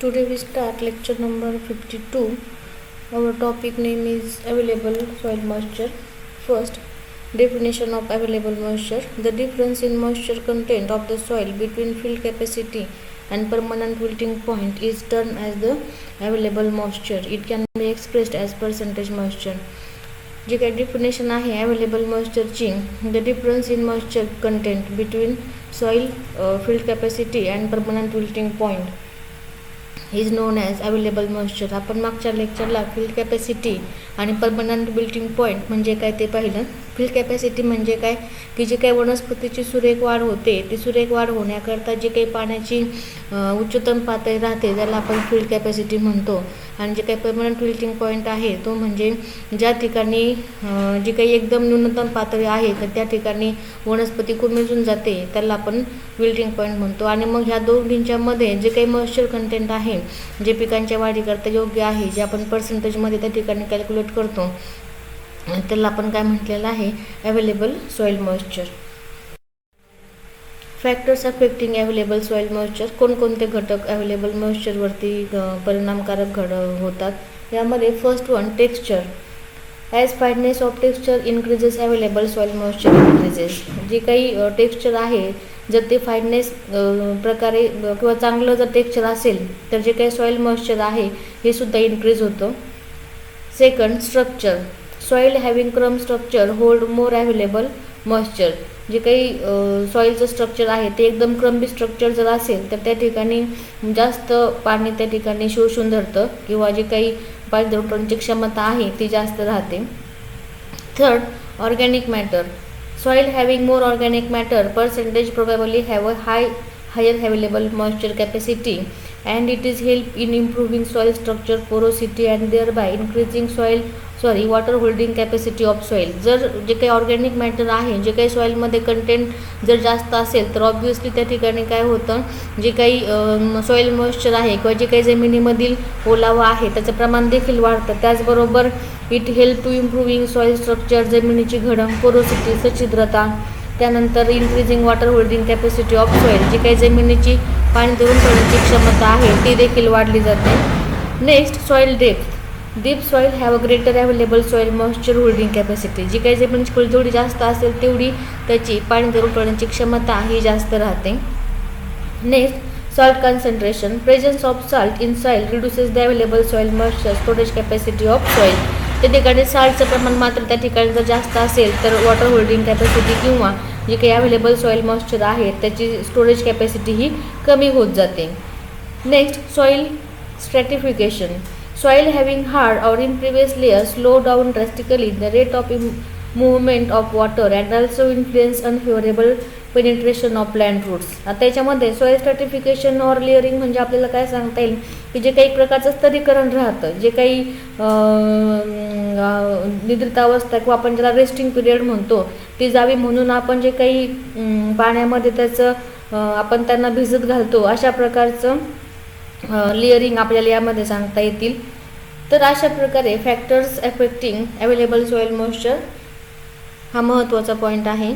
Today we start lecture number 52. Our topic name is available soil moisture. First, definition of available moisture. The difference in moisture content of the soil between field capacity and permanent wilting point is termed as the available moisture. It can be expressed as percentage moisture. जी काही definition आहे available मॉइश्चरची, the difference in moisture content between soil field capacity and permanent wilting point is known as available moisture. आपण मागच्या लेक्चरला field capacity आणि permanent wilting point म्हणजे काय ते पाहिलं. फील्ड कॅपॅसिटी म्हणजे काय की जी काही वनस्पतीची सुरेख वाढ होते, ती सुरेख वाढ होण्याकरता जी काही पाण्याची उच्चतम पातळी राहते त्याला आपण फील्ड कॅपॅसिटी म्हणतो. आणि जे काही परमनंट विल्टिंग पॉईंट आहे तो म्हणजे ज्या ठिकाणी जी काही एकदम न्यूनतम पातळी आहे तर त्या ठिकाणी वनस्पती कोमेजून जाते त्याला आपण विल्टिंग पॉईंट म्हणतो. आणि मग ह्या दोघींच्या मध्ये जे काही मॉइश्चर कंटेंट आहे जे पिकांच्या वाढीकरता योग्य आहे, जे आपण पर्सेंटेजमध्ये त्या ठिकाणी कॅल्क्युलेट करतो, त्याला आपण काय म्हटलेलं आहे, available soil moisture. Factors affecting available soil moisture. कोणकोणते घटक अवेलेबल मॉइश्चरवरती परिणामकारक होतात. यामध्ये first one, texture. As fineness of texture increases available soil moisture increases. जे काही टेक्स्चर आहे जर ते फाईननेस प्रकारे किंवा चांगलं जर टेक्स्चर असेल तर जे काही सॉइल मॉइश्चर आहे हे सुद्धा इन्क्रीज होतं. Second, structure. सॉइल हॅविंग क्रम स्ट्रक्चर होल्ड मोर अवेलेबल मॉइश्चर. जे काही सॉइलचं स्ट्रक्चर आहे ते एकदम क्रम्बी स्ट्रक्चर जर असेल तर त्या ठिकाणी जास्त पाणी त्या ठिकाणी शोषून धरतं किंवा जे काही पाणी धरण्याची क्षमता आहे ती जास्त राहते. Third, organic matter. Soil having more organic matter percentage probably have a higher available moisture capacity and it is help in improving soil structure, porosity and thereby increasing water holding capacity of soil. जर जे काही organic matter आहे, जे काही सॉईलमध्ये content जर जास्त असेल तर ऑब्व्हियसली त्या ठिकाणी काय होतं, जे काही सॉईल मॉइश्चर आहे किंवा जे काही जमिनीमधील ओलावा आहे त्याचं प्रमाण देखील वाढतं. त्याचबरोबर it help to improving soil structure, जमिनीची घडण, पोरोसिटी, सच्छिद्रता. त्यानंतर increasing water holding capacity of soil, जी काही जमिनीची पाणी धरून ठेवण्याची क्षमता आहे ती देखील वाढली जाते. Next, soil depth. Deep soil have a greater available soil moisture holding capacity. जी काही जमिनीची खोली जेवढी जास्त असेल तेवढी त्याची पाणी धरून ठेवण्याची क्षमता ही जास्त राहते. Next, salt concentration. Presence of salt in soil reduces the available soil moisture storage capacity of soil. त्या ठिकाणी साल्टचं प्रमाण मात्र त्या ठिकाणी जर जास्त असेल तर वॉटर होल्डिंग कॅपॅसिटी किंवा जी काही अवेलेबल सॉईल मॉइश्चर आहे त्याची स्टोरेज कॅपॅसिटी ही कमी होत जाते. Next, soil stratification. Soil having hard or impervious layer slow down drastically the rate of movement of water and also influence unfavourable penetration of plant roots. आता याच्यामध्ये soil स्ट्रॅटिफिकेशन or layering म्हणजे आपल्याला काय सांगता येईल की जे काही प्रकारचं स्तरीकरण राहतं, जे काही निद्रितावस्था किंवा आपण ज्याला रेस्टिंग पिरियड म्हणतो ती जावी म्हणून आपण जे काही पाण्यामध्ये त्याचं आपण त्यांना भिजत घालतो अशा प्रकारचं लेअरिंग आपल्याला यामध्ये सांगता येतील. तर अशा प्रकारे factors affecting available soil moisture हा महत्त्वाचा पॉईंट आहे.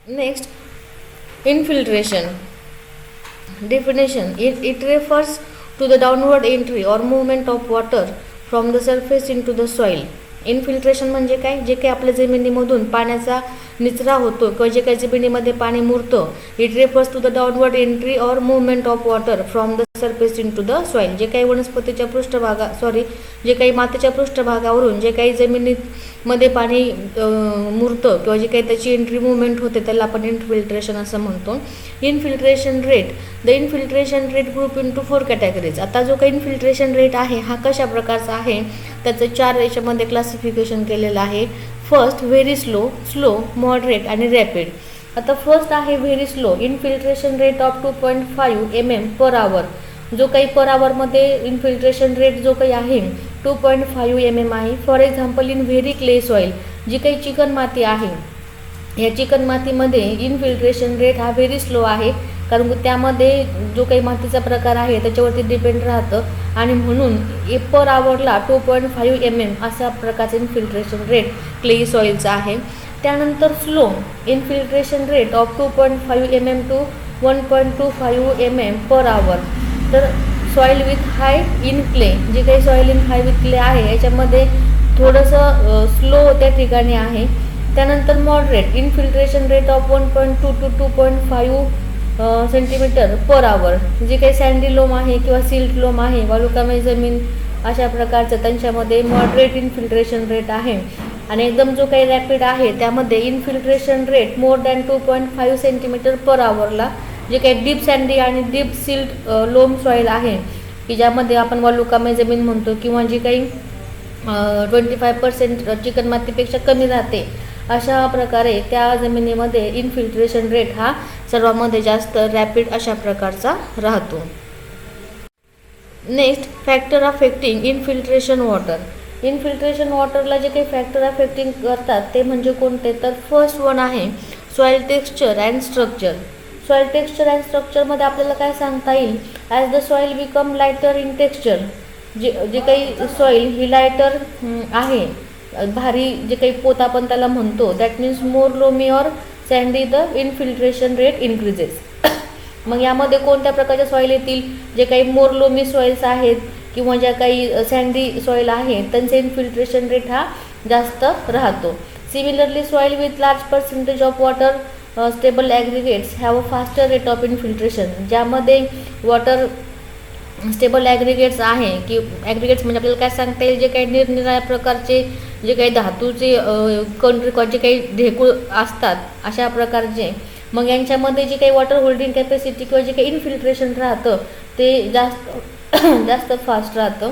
Next, infiltration. Definition. It refers to the downward entry or movement of water from the surface into the soil. Infiltration म्हणजे काय, जे काही आपल्या जमिनीमधून पाण्याचा निचरा होतो किंवा जे काही जमिनीमध्ये पाणी मुरतं. It refers to the downward entry or movement of water from the surface into the soil. जे काही वनस्पतीच्या जे काही मातीच्या पृष्ठभागावरून जे काही जमिनीमध्ये पाणी मुरतं किंवा जे काही त्याची एंट्री मुवमेंट होते त्याला आपण इन्फिल्ट्रेशन असं म्हणतो. Infiltration rate. The infiltration rate group in to 4 categories. आता जो काही इन्फिल्ट्रेशन रेट आहे हा कशा प्रकारचा आहे त्याचं 4 याच्यामध्ये क्लासिफिकेशन केलेलं आहे. फर्स्ट, व्हेरी स्लो, मॉडरेट आणि रॅपिड. आता फर्स्ट आहे very slow. Infiltration rate of 2.5 mm per आवर. जो काही पर आवरमध्ये इन्फिल्ट्रेशन रेट जो काही आहे 2.5 mm आहे. For example, in very clay soil, जी काही चिकन माती आहे ह्या चिकन मातीमध्ये इन्फिल्ट्रेशन रेट हा व्हेरी स्लो आहे, कारण त्यामध्ये जो काही मातीचा प्रकार आहे त्याच्यावरती डिपेंड राहतं आणि म्हणून पर आवरला 2.5 mm असा प्रकारचं इन्फिल्ट्रेशन रेट क्लेई सॉईलचा आहे. त्यानंतर slow. Infiltration rate of 2.5 mm to 1.25 mm per hour. तर soil with high in clay, जे काही soil in high with clay आहे याच्यामध्ये थोडंसं स्लो त्या ठिकाणी आहे. त्यानंतर moderate infiltration rate of 1.2 to 2.5 centimetre per hour, जे काही सँडी लोम आहे किंवा सिल्ट लोम आहे, वालुकामय जमीन अशा प्रकारचं त्यांच्यामध्ये मॉडरेट इनफिल्ट्रेशन रेट आहे. आणि एकदम जो काही रॅपिड आहे त्यामध्ये infiltration rate more than 2.5 centimetre per आवरला, जे काही डीप सँडी आणि डीप सिल्ट लोम सॉईल आहे की ज्यामध्ये आपण वालुकामय जमीन म्हणतो किंवा जी काही 25% चिकणमातीपेक्षा कमी राहते, अशा प्रकारे त्या जमिनीमध्ये इनफिल्ट्रेशन रेट हा सर्वांमध्ये जास्त रॅपिड अशा प्रकारचा राहतो. Next, factor affecting infiltration water. Infiltration वॉटरला जे काही फॅक्टर अफेक्टिंग करतात ते म्हणजे कोणते, तर फर्स्ट वन आहे soil texture and structure. Soil texture and स्ट्रक्चरमध्ये आपल्याला काय सांगता येईल, as the soil become lighter in texture, जे काही सॉईल ही लायटर आहे, भारी जे काही पोत आपण त्याला म्हणतो, that means more loamy or sandy the infiltration rate increases. मग यामध्ये कोणत्या प्रकारच्या सॉईल येतील, जे काही मोर लोमी सॉईल्स आहेत किंवा ज्या काही सँडी सॉईल आहेत त्यांचे इनफिल्ट्रेशन रेट हा जास्त राहतो. Similarly soil with large percentage of water stable aggregates have a faster rate of infiltration, ज्यामध्ये वॉटर स्टेबल ॲग्रिगेट्स आहे की ॲग्रिगेट्स म्हणजे आपल्याला काय सांगता येईल, जे काही निरनिराळ्या प्रकारचे जे काही धातूचे जे काही ढेकूळ असतात अशा प्रकारचे, मग यांच्यामध्ये जे काही वॉटर होल्डिंग कॅपॅसिटी किंवा जे काही इनफिल्ट्रेशन राहतं ते जास्त फास्ट राहतं.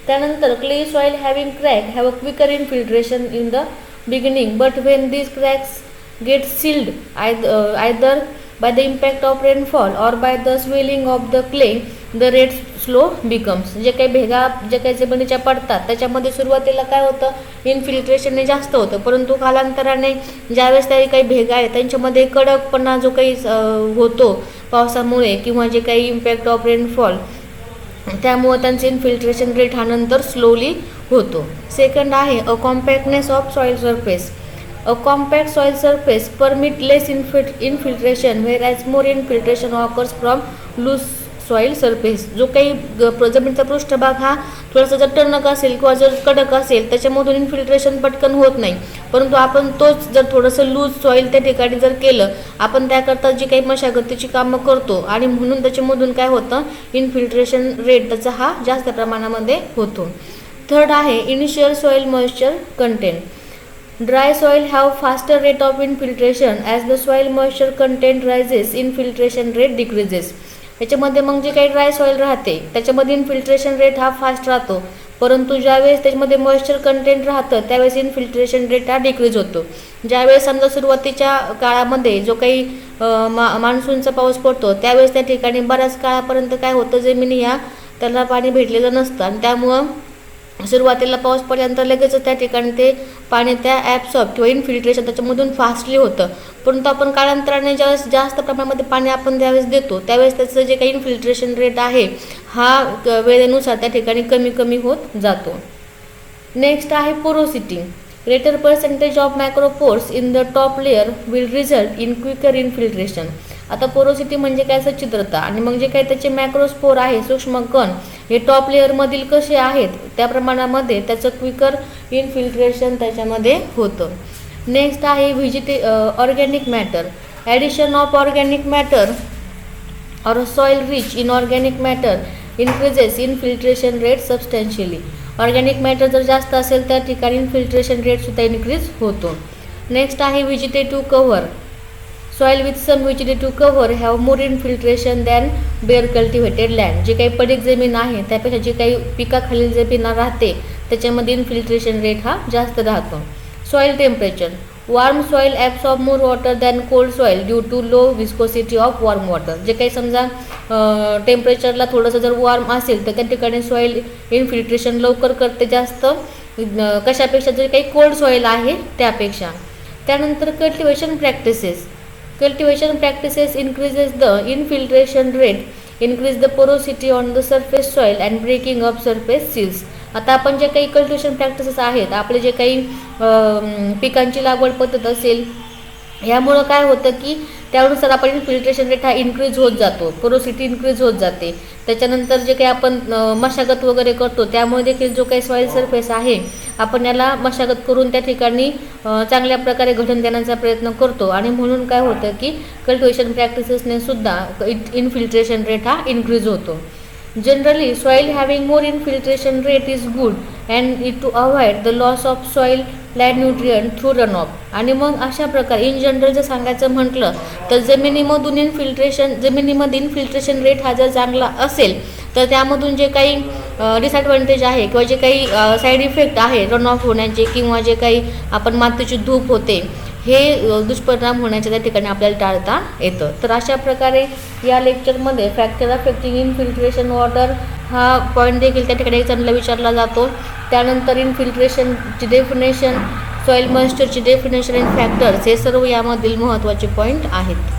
त्यानंतर clay soil having crack have a quicker infiltration in the beginning, but when this cracks get sealed either by the impact of rainfall or by the swelling of the clay, the rate slow becomes. जे काही भेगा जे काही जमिनीच्या पडतात त्याच्यामध्ये सुरुवातीला काय होतं, इनफिल्ट्रेशन जास्त होतं, परंतु कालांतराने ज्यावेळेस काही भेगा आहेत त्यांच्यामध्ये कडकपणा जो काही होतो पावसामुळे किंवा जे काही इम्पॅक्ट ऑफ रेनफॉल, त्यामुळे त्यांचे इनफिल्ट्रेशन रेट हा नंतर स्लोली होतो. सेकंड आहे a compactness of soil surface. A compact soil surface permit less infiltration, whereas more infiltration occurs from loose soil surface. जो काही जमिनीचा पृष्ठभाग हा थोडासा जर टणक असेल किंवा जर कडक असेल त्याच्यामधून इन्फिल्ट्रेशन पटकन होत नाही, परंतु आपण तोच जर थोडंसं लूज सॉईल त्या ठिकाणी जर केलं, आपण त्याकरता जी काही मशागतीची कामं करतो आणि म्हणून त्याच्यामधून काय होतं, इन्फिल्ट्रेशन रेट त्याचा हा जास्त प्रमाणामध्ये होतो. थर्ड आहे initial soil moisture content. Dry soil have faster rate of infiltration as the soil moisture content rises, infiltration rate decreases. याच्यामध्ये मग जे काही ड्राय सॉईल राहते त्याच्यामध्ये इन्फिल्ट्रेशन रेट हा फास्ट राहतो, परंतु ज्यावेळेस त्याच्यामध्ये मॉइश्चर कंटेंट राहतं त्यावेळेस इन्फिल्ट्रेशन रेट हा डिक्रीज होतो. ज्यावेळेस समजा सुरुवातीच्या काळामध्ये जो काही मान्सूनचा पाऊस पडतो त्यावेळेस त्या ठिकाणी बऱ्याच काळापर्यंत काय होतं, जमिनी ह्या त्याला पाणी भेटलेलं नसतं आणि त्यामुळं सुरुवातीला पाऊस पडल्यानंतर लगेच त्या ठिकाणी ते पाणी त्या ॲब्सॉर्ब किंवा इनफिल्ट्रेशन त्याच्यामधून फास्टली होतं, परंतु आपण कालांतराने ज्यावेळेस जास्त प्रमाणामध्ये पाणी आपण ज्यावेळेस देतो त्यावेळेस त्याचं जे काही इन्फिल्ट्रेशन रेट आहे हा वेळेनुसार त्या ठिकाणी कमी कमी होत जातो. नेक्स्ट आहे porosity. Greater percentage of macropores in the top layer will result in quicker infiltration. आता पोरोसिटी म्हणजे काय, सच्छिद्रता, आणि मग जे काही त्याचे मॅक्रोस्पोर आहे सूक्ष्म कण हे टॉप लेअरमधील कसे आहेत त्या प्रमाणामध्ये त्याचं क्विकर इन्फिल्ट्रेशन त्याच्यामध्ये होतं. नेक्स्ट आहे organic matter. Addition of organic matter or soil rich in organic matter increases infiltration rate substantially. Organic matter जर जास्त असेल त्या ठिकाणी इन्फिल्ट्रेशन रेटसुद्धा इन्क्रीज होतो. नेक्स्ट आहे vegetative cover. Soil with some vegetative cover have more infiltration than bare cultivated land. जे काही पडीक जमीन आहे त्यापेक्षा जी काही पिकाखालील जमीन राहते त्याच्यामध्ये इन्फिल्ट्रेशन रेट हा जास्त राहतो. Soil temperature. Warm soil absorb more water than cold soil due to low viscosity of warm water. जे काही समजा टेम्परेचरला थोडंसं जर वॉर्म असेल तर त्या ठिकाणी सॉईल इन्फिल्ट्रेशन लवकर करते जास्त कशापेक्षा जे काही कोल्ड सॉईल आहे त्यापेक्षा. त्यानंतर cultivation practices. Cultivation practices increases the infiltration rate, increase the porosity on the surface soil and breaking up surface seals. आता आपण जे काही कल्टिवेशन प्रॅक्टिसेस आहेत, आपले जे काही पिकांची लागवड पद्धत असेल, यामुळं काय होतं की त्यानुसार आपण इन्फिल्ट्रेशन रेट हा इन्क्रीज होत जातो, पोरोसिटी इन्क्रीज होत जाते. त्याच्यानंतर जे काही आपण मशागत वगैरे करतो त्यामुळे देखील जो काही सॉईल सरफेस आहे आपण याला मशागत करून त्या ठिकाणी चांगल्या प्रकारे घटन देण्याचा प्रयत्न करतो आणि म्हणून काय होतं की कल्टिवेशन प्रॅक्टिसेसने सुद्धा इन्फिल्ट्रेशन रेट हा इन्क्रीज होतो. Generally, soil having more infiltration rate is good and it to avoid the loss of soil land nutrient through runoff. आणि मग अशा प्रकारे इन जनरल जर सांगायचं म्हटलं तर जमिनीमध्ये इन्फिल्ट्रेशन रेट हा जर चांगला असेल तर त्यामधून जे काही डिसएडव्हान्टेज आहे किंवा जे काही साईड इफेक्ट आहे रन ऑफ होण्याचे किंवा जे काही आपण मातीची धूप होते हे दुष्परिणाम होण्याच्या त्या ठिकाणी आपल्याला टाळता येतं. तर अशा प्रकारे या लेक्चरमध्ये फॅक्टर अफेक्टिंग इन्फिल्ट्रेशन वॉटर हा पॉईंट देखील त्या ठिकाणी चांगला विचारला जातो. त्यानंतर इन्फिल्ट्रेशनची डेफिनेशन, सॉईल मॉइश्चरची डेफिनेशन आणि फॅक्टर्स हे सर्व यामधील महत्त्वाचे पॉईंट आहेत.